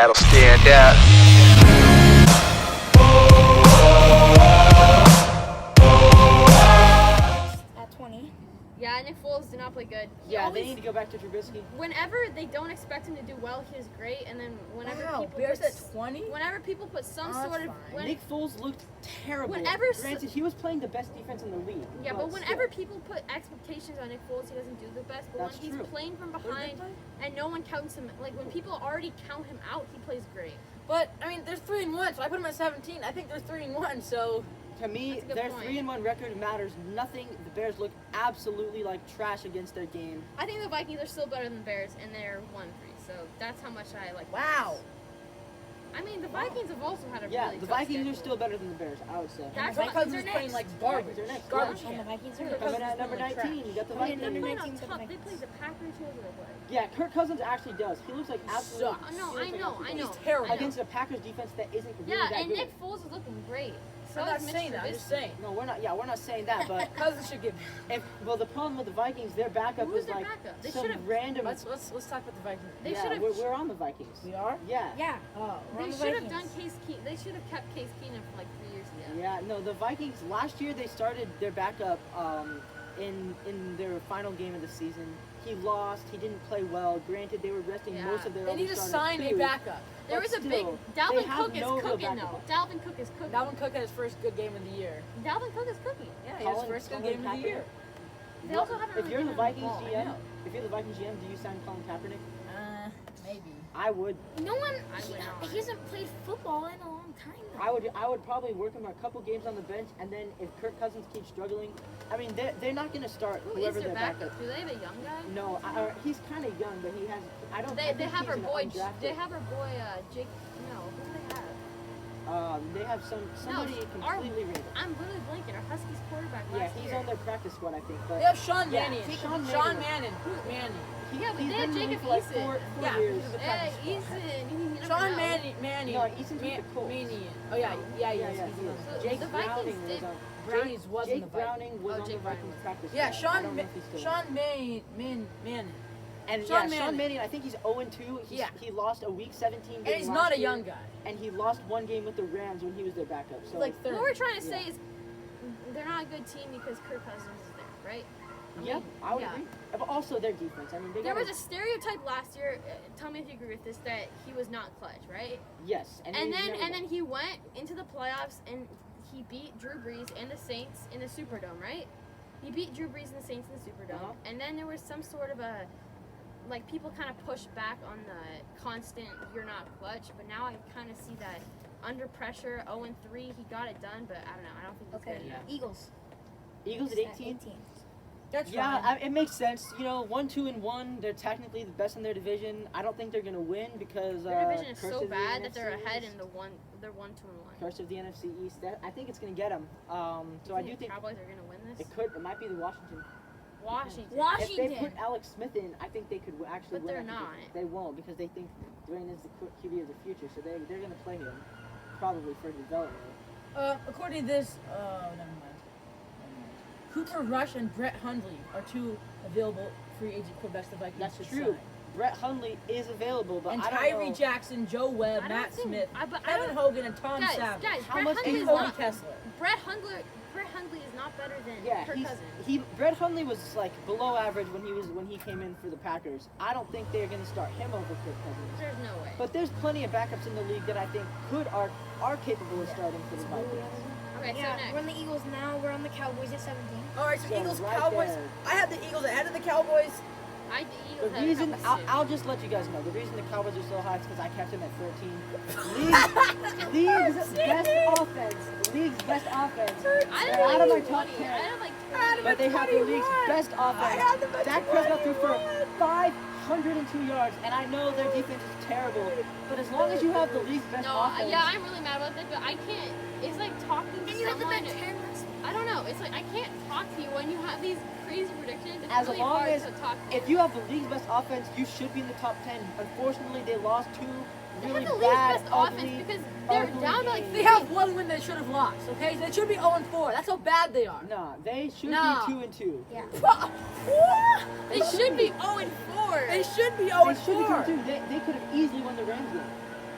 Seattle stand out. At 20. Yeah, Nick Foles did not play good. They need to go back to Trubisky. Whenever they don't expect him to do well, he is great. And then whenever Bears at 20? whenever people put some sort of Nick Foles looked terrible. Granted, he was playing the best defense in the league. Yeah, but whenever people put expectations on Nick Foles, he doesn't do the best. But That's when he's true. playing from behind and no one counts him, like when people already count him out, he plays great. But, I mean, there's 3-1, so I put him at 17. I think there's 3-1, so... To me, their 3-1 record matters nothing. The Bears look absolutely like trash against their game. I think the Vikings are still better than the Bears, and they're 1-3. So that's how much I like. Wow. I mean, the Vikings have also had a Yeah, really the tough Vikings schedule. are still better than the Bears, I would say. That's My what cousin's they're playing next. like garbage. They're next. Garbage. Yeah. And the Vikings are Coming at number 19, you got the Vikings. No, Number on 19 top. They play the Packers. Who else do they play? Yeah, Kirk Cousins actually does. He looks like absolutely. Sucks. No, he looks like I know. He's terrible. Against a Packers defense that isn't really Yeah, that and good. Nick Foles is looking great. So I'm not is Mitch saying that. I'm Trubisky. just saying. No, we're not. Yeah, we're not saying that. But Cousins should get... the problem with the Vikings, their backup Who's is their like backup? They some should've- random. Let's talk about the Vikings. They yeah, should've- we're on the Vikings. We are? Yeah. Yeah. Oh, we're on They the should have done Vikings. Case Keenum. They should have kept Case Keenum for like 3 years ago. Yeah, no, the Vikings last year they started their backup in their final game of the season. He lost. He didn't play well. Granted, they were resting Yeah. most of their They other need to starters sign a too. backup. There But was a big. still, Dalvin they have Cook is no real cooking backup. though. Dalvin Cook is cooking. Dalvin Cook had his first good game of the year. Dalvin Cook is cooking. Yeah, he had his Colin- first good Colin game of the Kaepernick? year. They also haven't If really you're the given him the Vikings ball. I GM, know. if you're the Vikings GM, do you sign Colin Kaepernick? Maybe. I would. No one. I would not. He hasn't played football in a long time. Though. I would probably work him a couple games on the bench, and then if Kirk Cousins keeps struggling, I mean they're not going to start Who is whoever their their backup? Do they have a young guy? No, he's kind of young, but he has. I don't. They I think have he's our an boy. undrafted. They have our boy Jake. No, who do they have? They have somebody our- completely random. I'm literally blanking. Our Huskies quarterback Yeah, last he's year. on their practice squad, I think. But They have Sean Yeah, Mannion. Sean Sean Mannion. Mannion. Who's Mannion? Yeah, but he's they have been in the league Jacob for like Eason. four Yeah, years. he's a good Hey, practice squad. Eason. You never Sean know. Mannion. No, Eason's with the Colts. Mannion. Oh yeah, Yeah, he's he on is. So Jake the Vikings Browning was did- on. Brownies was in Jake the Vikings. Browning was Oh, on the Jake Vikings Browning. practice Yeah, squad. I Sean don't know if he's still Sean Mannion. And Sean Sean Mannion. Mannion, I think he's 0-2. Yeah. He lost a Week 17 game And he's last not a year, young guy. And he lost one game with the Rams when he was their backup. So Like What third. we're trying to say Yeah. is they're not a good team because Kirk Cousins is there, right? yeah, I would yeah. agree. But also their defense. I mean, they There got was a stereotype last year. Tell me if you agree with this. That he was not clutch, right? yes, And he's then never done. he went into the playoffs and he beat Drew Brees and the Saints in the Superdome, right? He beat Drew Brees and the Saints in the Superdome, Uh-huh. and then there was some sort of a like people kind of pushed back on the constant "you're not clutch," but now I kind of see that under pressure, 0-3, he got it done, but I don't know. I don't think he's Okay. good enough. Eagles. Eagles at 18. That's Yeah, fine. it makes sense. You know, 1-2-1. They're technically the best in their division. I don't think they're gonna win because Their division is curse so of the bad that they're NFC ahead East. in they're 1-2-1. Curse of the NFC East. I think it's gonna get them. So I do think Cowboys are gonna win this. it might be the Washington. Washington. If they Washington. put Alex Smith in, I think they could actually But win. they're I think not. They won't because they think Dwayne is the QB of the future. So they're gonna play him probably for development. According to this, never mind. Cooper Rush and Brett Hundley are two available free agent quarterbacks the Vikings That's should true. sign. Brett Hundley is available, but And I don't Tyree know. Jackson, Joe Webb, I don't Matt think- Smith, but I Kevin don't- Hogan, and Tom Guys, Savage. How Brett much Hundley And is Cody not. Kessler. Brett Hundley is not better than Yeah, Kirk Cousins. Brett Hundley was like below average when he came in for the Packers. I don't think they're gonna start him over Kirk Cousins. There's no way. But there's plenty of backups in the league that I think are capable of starting for the Vikings. Okay, Yeah, so we're on next. the Eagles now. We're on the Cowboys at 17. All right, so So Eagles, right Cowboys. there. I have the Eagles ahead of the Cowboys. The The Eagles have reason a couple I'll just let you guys know the reason the Cowboys are so high is because I kept them at 13. League's best offense. League's best offense. I They're don't out of my like top 20. 10. I don't like I had 20. But they have the league's 21. best I had them offense. at Dak Prescott threw for 21. 502 yards, and I know their defense is terrible. But as long as you have the league's best No, offense, yeah, I'm really mad about that, but I can't. It's like talking to And you have the someone. Big Ten. I don't know. It's like I can't talk to you when you have these crazy predictions. It's as really long hard as to talk to. if you have the league's best offense, you should be in the top 10. Unfortunately, they lost two They really have the league's bad, best ugly, offense because they're ugly down to like games. They have one win they should have lost. Okay, they should be 0-4. That's how bad they are. Nah, they should No. be 2-2. Yeah. What? They should be 0-4. They should be They should be 0-4. 2-2. They could have easily won the Rams game.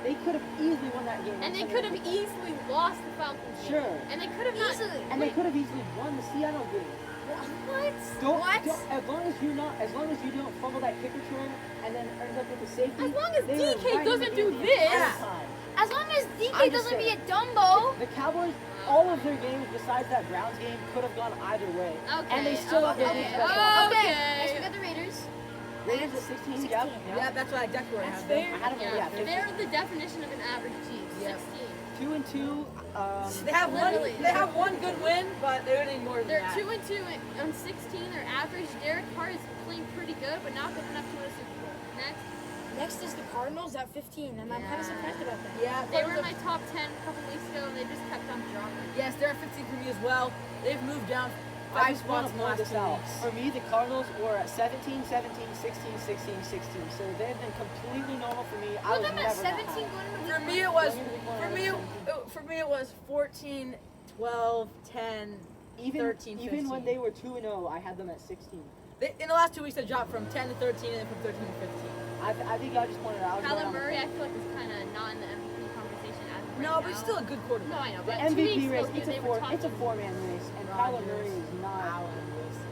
They could have easily won that game. And on they Sunday could have night. easily lost the Falcons game. Sure. And they could have not. Easily. And they could have easily won the Seattle game. What? Don't, What? as long as you don't fumble that kick return and then ends up with the safety. As long as they were DK right in the doesn't game do the this. entire time. As long as DK I'm just doesn't be a saying. Dumbo. The Cowboys, all of their games besides that Browns game could have gone either way. Okay. And they still have their okay. defense. Okay. Okay. Next we got the Raiders. Raiders at 16, 16. yep. Yeah, that's what I exactly where I That's have them. fair. I had them, Yeah, yeah, they're the definition of an average team. Yeah. 16. 2-2. They have one. Literally. They have one good win, but they're gonna need more than They're that. 2-2 on 16. They're average. Derek Carr is playing pretty good, but not good enough to win a Super Bowl. Next, Next is the Cardinals at 15, and I'm kind of Yeah. surprised about that. Yeah, they were in Cardinals my top 10 a couple weeks ago, and they just kept on dropping. Yes, they're at 15 for me as well. They've moved down I 5 just want spots to in the point last this 2 out. weeks. For me, the Cardinals were at 17, 17, 16, 16, 16. So they've been completely normal for me. I Put was them never at that 17 high. going into For week me, one. it was. Going into week one, For I me, was 17. for me, it was 14, 12, 10. Even 13, even when 15. they were 2-0, I had them at 16. In the last 2 weeks, they dropped from 10 to 13, and then from 13 to 15. I think I just pointed out. I was Kyler going on Murray, the I feel like is kind of not in the MVP conversation as of right No, now. but he's still a good No, quarterback. I know. The But 2 weeks MVP race, ago, it's they a were four-man talking. race, and Kyler Murray is not. Allen Wilson.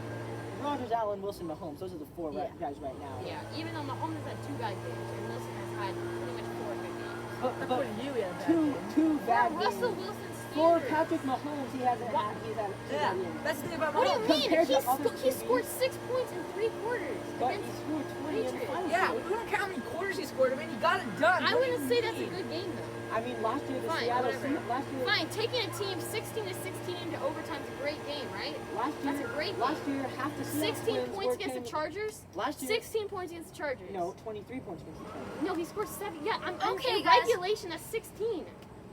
Rodgers, Allen, Wilson, Mahomes. Those are the four Yeah. guys right now. Yeah, even though Mahomes has had 2 bad games, and Wilson has had pretty much 4 good games. But According to you, he had a bad two game. two bad For Russell games. Wilson's For standards. Patrick Mahomes, he hasn't had. He's had two Yeah, bad games. that's the thing about What do you Mahomes. mean? Compared to He, other he QBs. scored 6 points in 3 quarters. But he against scored 20 in the Patriots. final. Yeah, we don't count how many quarters he scored. I mean, he got it done. I What do wouldn't you say that's a mean? good game, though. I mean, last year the Fine, Seattle whatever. Seahawks. Last year, Fine, taking a team 16 to 16 into overtime is a great game, right? last year, That's a great last game. year, half the Seahawks 16 wins points were against the came- Chargers. Last year, 16 points against the Chargers. no, 23 points against the Chargers. No, he scored 7. Yeah, I'm Okay, in guys. regulation. That's 16.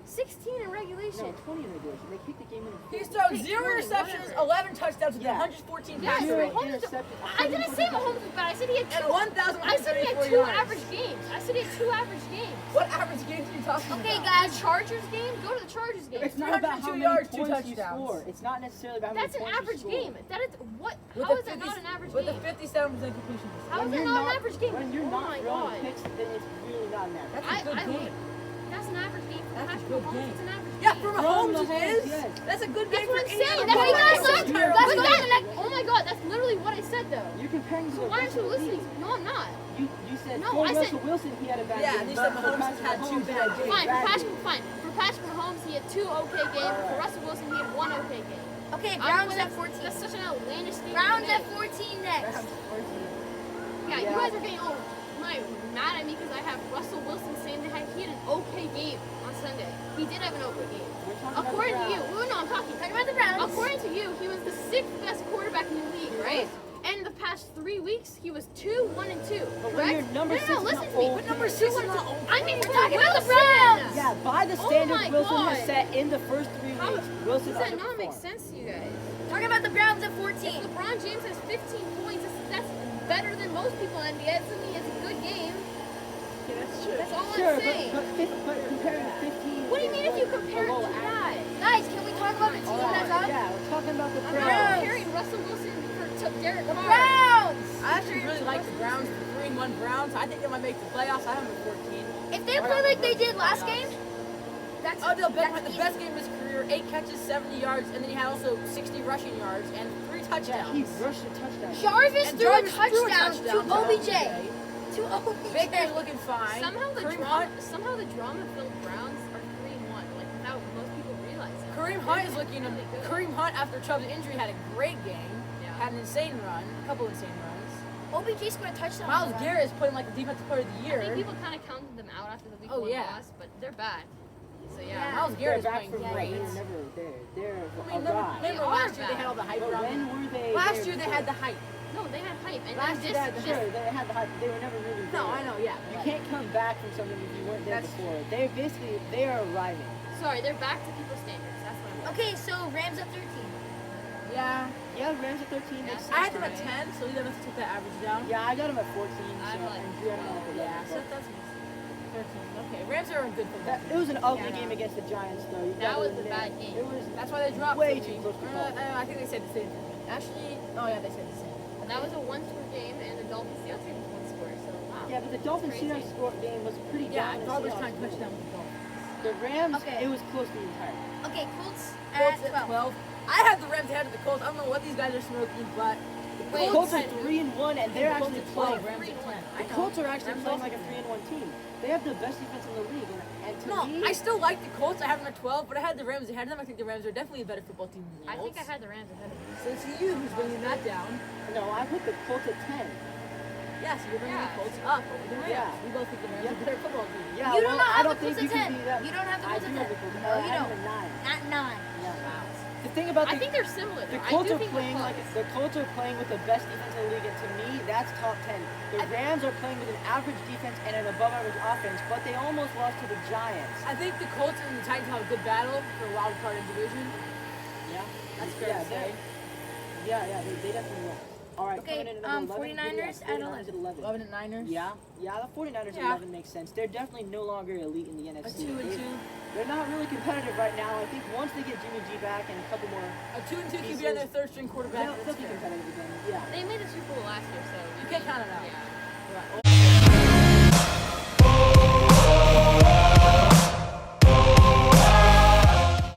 16 in No, regulation. 20 in regulation. They kicked the game in the He's fourth. thrown 0 20, interceptions, whatever. 11 touchdowns with Yeah. 114 Yeah, passes. so Zero Mahomes- interceptions. I didn't say Mahomes was bad. I said he had And 2. 1,074 I said he had 2 yards. average games. I said he had 2 average games. What average games are you talking Okay, about? guys. The Chargers game? Go to the Chargers game. It's not about how 302 many yards, 2 points you touchdowns. score. It's not necessarily about how That's an many points average you score. game. That is what? With How the is that not an average with game? the 57% completion percentage. How is that not an average game? When you're Oh not my throwing God. picks, then it's really not an average. That's a good I game. That's an average game for That's a Patrick good Mahomes. game. It's an average Yeah, game. for From Mahomes it Mahomes, is. yes. That's a good That's game what for I'm any saying. other That's what quarterback. I said. That's terrible. That's That's what good. Oh my God, that's literally what I said though. You're comparing to So the why rest aren't you of the listening? league. No, I'm not. You said No, for I said- Russell Wilson, he had a bad Yeah, game. and you but said for Mahomes Patrick had 2 Mahomes, bad games. Fine, bad for Patrick, games. fine. For Patrick Mahomes, he had 2 okay games. For Russell Wilson, he had 1 okay game. Okay, I'm Browns with at it. 14. That's such an outlandish statement. Browns to at make. 14 next. Browns 14. Yeah, you Yeah. guys are getting all mad at me because I have Russell Wilson saying that he had an okay game on Sunday. He did have an okay game. We're talking about the According to you, Browns. well, no, I'm talking. Talking about the Browns. According to you, he was the 6th best quarterback in the league, right? And the past 3 weeks, he was 2, 1, and 2. But when Correct? you're number no, six no, is listen not to me. okay. But number 6 is Not not. okay. I mean, We're for talking about the Wilson. Browns. Yeah, by the Oh standards my Wilson has God. set in the first 3 How weeks, Wilson does that not make underperformed. sense to you guys? Talking about the Browns at If 14. LeBron James has 15 points, that's better than most people in the NBA. That doesn't mean it's a good game. Yeah, that's true. That's all Sure, I'm saying. but comparing 15. What do you mean if you compare it below to average. that? Guys, can we talk about the team Alright, that's up? yeah, we're talking about the I'm Browns. not comparing Russell Wilson to Derek The Carr. Browns. I actually really like the Browns, the 3-1 Browns. I think they might make the playoffs. I have them at 14. If they play like they did last game, that's Odell Beckham that's had the easy. best game of his career, 8 catches, 70 yards, and then he had also 60 rushing yards and 3 Yeah, touchdowns. he rushed a touchdown. Jarvis And threw Jarvis a touchdown to OBJ. OBJ. To OBJ. Baker's looking fine. Somehow the Kareem drama, Hunt, somehow the drama-filled Browns are 3-1, like without most people realizing. Kareem Hunt is looking. really good. Kareem Hunt after Chubb's injury had a great game. Yeah. Had an insane run, a couple insane runs. OBJ scored a touchdown. Miles Garrett is putting like the defensive player of the I year. think people kind of counted them out after the week Oh, 1 yeah. loss, but they're bad. So yeah. Yeah. Miles They're Garrett is back playing from great. They were never there. They're I a mean, remember, ride. remember They last are year they had all the hype But around when them. were they? Last there year they before? had the hype. No, they had hype, and Last then year they had the this, Sure, they had the hype. They were never really there. No, I know, yeah. You can't come back from something if you weren't there That's before. They're basically they are arriving. sorry, they're back to people's standards. That's what I'm. Okay, so Rams at 13. Yeah. Yeah, Rams at 13. Yeah. Makes I sense had them to at me. 10, so you have to take that average down. Yeah, I got them at 14. I So like and Drew had them at 11. Yeah, so but that's 13. Okay, Rams are a good football that, team. it was an ugly Yeah. game against the Giants, though. You That gotta was a admit. bad game. It was. That's why they dropped Way for too me. close to call. I think they said the same thing. Actually, oh yeah, they said the same. That was a 1-score game, and the Dolphins still took 1 score. So wow. Yeah, but the Dolphins Crazy. Seahawks score game was pretty Yeah, dominant. garbage Seahawks time score. touchdown with the ball. The Rams, Okay. it was close the entire game. Okay, Colts Colts at at 12. 12. I had the Rams ahead of the Colts. I don't know what these guys are smoking, but the The Wait, Colts are but- 3-1, and they're the Colts actually at 12. playing. Rams at 10. I The know. Colts are actually Rams playing also like a do. 3-1 team. They have the best defense in the league, and to No, me, I still like the Colts. I have them at 12, but I had the Rams ahead of them. I think the Rams are definitely a better football team than the I Colts. think I had the Rams ahead of them. So it's you who's bringing that down. no, I put the Colts at 10. Yeah, so you're bringing Yeah. the Colts up over the Rams. Yeah. We both think the Rams Yeah. are a better football team. Yeah, You do well, not I have don't the think Colts you at can 10. be that. You don't have the I Colts do at have 10. the Colts. No, I you have don't. them at 9. At 9. Yeah. Wow. The thing about I the think they're similar. The though. Colts I do are think playing they're like close. the Colts are playing with the best defense in the league, and to me, that's top 10. The Rams are playing with an average defense and an above-average offense, but they almost lost to the Giants. I think the Colts and the Titans have a good battle for a wild card in division. Yeah, That's fair yeah, to say. they definitely will. All right, Okay, coming in at number 11. 49ers at 11. 11 at Niners. Yeah, the 49ers at Yeah. 11 makes sense. They're definitely no longer elite in the A NFC. 2 and 2. They're not really competitive right now. I think once they get Jimmy G back and a couple more, A 2 and 2 QB on their third string quarterback. they'll That's be fair. competitive again. Yeah. They made the Super Bowl last year, so You can't count it out. Yeah.